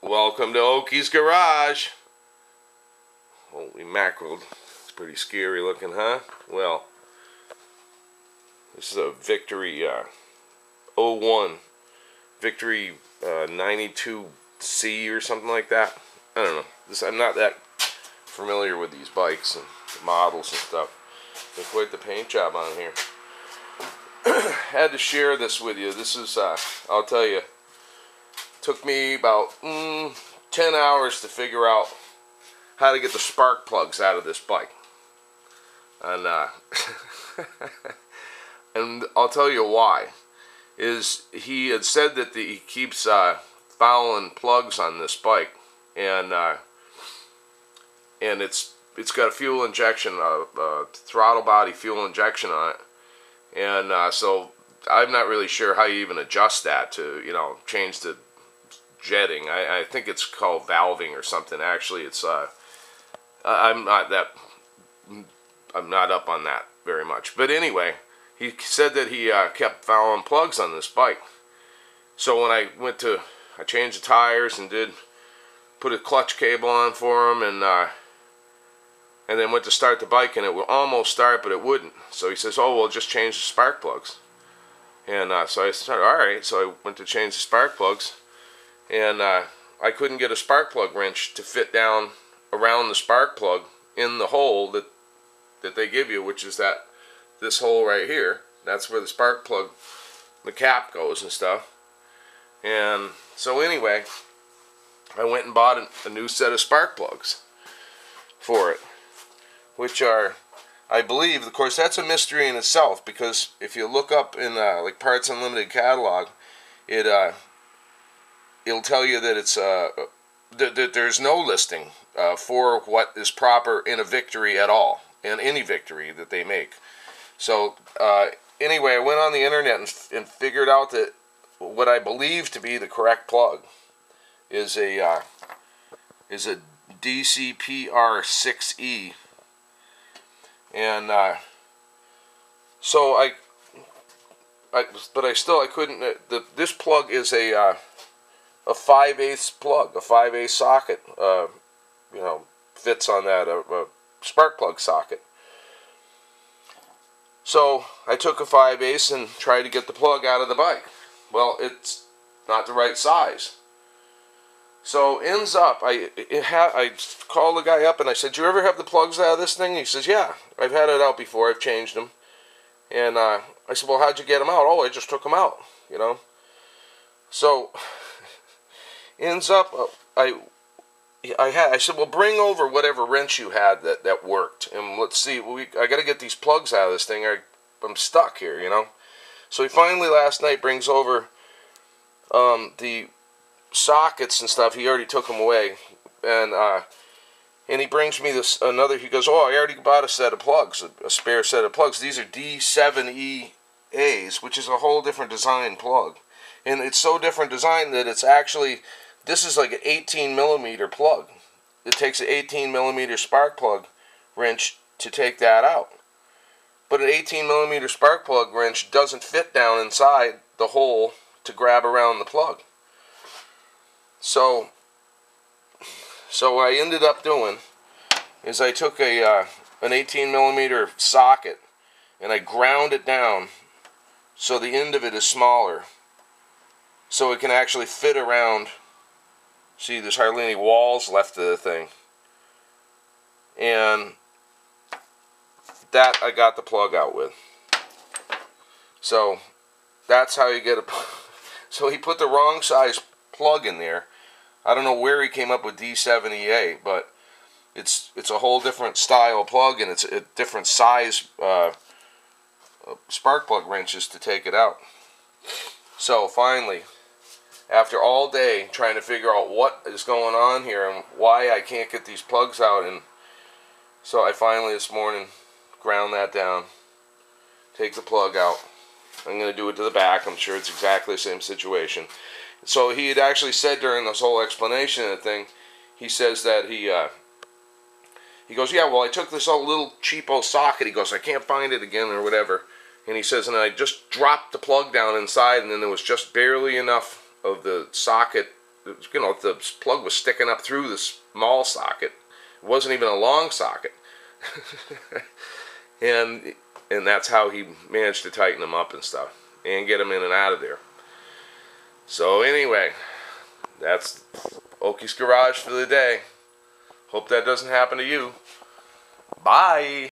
Welcome to Oakys Garage. Holy mackerel. It's pretty scary looking, huh? Well, this is a Victory 01. Victory 92C or something like that. I don't know. I'm not that familiar with these bikes and the models and stuff. But quite the paint job on here. Had to share this with you. This is, I'll tell you, took me about 10 hours to figure out how to get the spark plugs out of this bike. And and I'll tell you why. He had said that he keeps fouling plugs on this bike, and it's got a fuel injection, throttle body fuel injection on it. And so I'm not really sure how you even adjust that to, change the jetting. I think it's called valving or something. Actually, it's I'm not up on that very much. But anyway, he said that he kept fouling plugs on this bike. So when I changed the tires and put a clutch cable on for him, and then went to start the bike, and it would almost start, but it wouldn't. So he says, "Oh, well, just change the spark plugs." And so I said, "All right." So I went to change the spark plugs, and I couldn't get a spark plug wrench to fit down around the spark plug in the hole that they give you, which is this hole right here. That's where the spark plug, the cap goes and stuff. And so anyway, I went and bought a new set of spark plugs for it, which are, I believe, of course, that's a mystery in itself, because if you look up in like Parts Unlimited catalog, it'll tell you that it's that there's no listing for what is proper in a Victory at all, in any Victory that they make. So anyway, I went on the internet and figured out that what I believe to be the correct plug is a DCPR6E. And so I couldn't. This plug is a 5/8 plug, a 5/8 socket. Fits on that a spark plug socket. So I took a 5/8 and tried to get the plug out of the bike. Well, it's not the right size. So ends up, I called the guy up and I said, "Do you ever have the plugs out of this thing?" He says, "Yeah, I've had it out before. I've changed them." And I said, "Well, how'd you get them out?" "Oh, I just took them out, So ends up, I said, "Well, bring over whatever wrench you had that worked, and let's see. I got to get these plugs out of this thing. I'm stuck here, So he finally last night brings over the sockets and stuff. He already took them away, and he brings me another. He goes, "Oh, I already bought a set of plugs, a spare set of plugs. These are D7EAs, which is a whole different design plug, and it's so different design that it's actually, this is like an 18mm plug. It takes an 18mm spark plug wrench to take that out, but an 18mm spark plug wrench doesn't fit down inside the hole to grab around the plug." So what I ended up doing is I took an 18mm socket and I ground it down so the end of it is smaller, so it can actually fit around. See, there's hardly any walls left of the thing, and that I got the plug out with. So that's how you get a. So he put the wrong size plug in there. I don't know where he came up with D7EA, but it's a whole different style plug, and it's a different size spark plug wrenches to take it out. So finally, after all day trying to figure out what is going on here and why I can't get these plugs out, and so I finally this morning ground that down, take the plug out. I'm going to do it to the back. I'm sure it's exactly the same situation. So he had actually said during this whole explanation of the thing, he says that he goes, "Yeah, well, I took this little cheapo socket." He goes, "I can't find it again," or whatever. And he says, "And I just dropped the plug down inside, and then there was just barely enough of the socket you know, the plug was sticking up through the small socket. It wasn't even a long socket. and that's how he managed to tighten them up and stuff and get them in and out of there. So anyway, that's Oakys Garage for the day. Hope that doesn't happen to you. Bye.